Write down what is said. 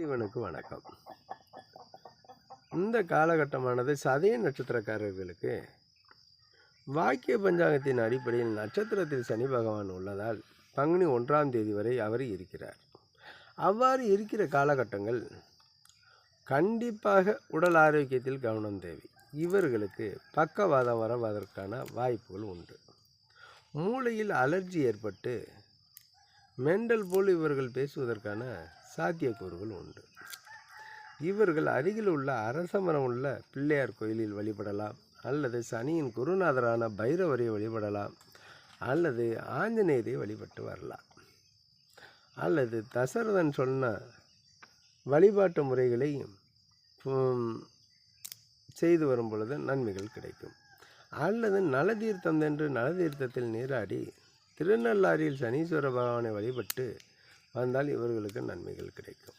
இவனுக்கு வணக்கம். இந்த காலகட்டமானது சதய நட்சத்திரக்காரர்களுக்கு வாக்கிய பஞ்சாங்கத்தின் அடிப்படையில் நட்சத்திரத்தில் சனி பகவான் உள்ளதால் பங்குனி 1ஆம் தேதி வரை அவர் இருக்கிறார். அவ்வாறு இருக்கிற காலகட்டங்கள் கண்டிப்பாக உடல் ஆரோக்கியத்தில் கவனம் தேவை. இவர்களுக்கு பக்கவாதம் வருவதற்கான வாய்ப்புகள் உண்டு. மூளையில் அலர்ஜி ஏற்பட்டு மெண்டல் போல் இவர்கள் பேசுவதற்கான சாத்தியக்கூறுகள் உண்டு. இவர்கள் அருகில் உள்ள அரசமரம் உள்ள பிள்ளையார் கோயிலில் வழிபடலாம், அல்லது சனியின் குருநாதரான பைரவரை வழிபடலாம், அல்லது ஆஞ்சநேயரை வழிபட்டு வரலாம், அல்லது தசரதன் சொன்ன வழிபாட்டு முறைகளை செய்து வரும் பொழுது நன்மைகள் கிடைக்கும். அல்லது நலதீர்த்தம் என்று நலதீர்த்தத்தில் நீராடி திருநள்ளாறில் சனீஸ்வர பகவானை வழிபட்டு வந்தால் இவர்களுக்கு நன்மைகள் கிடைக்கும்.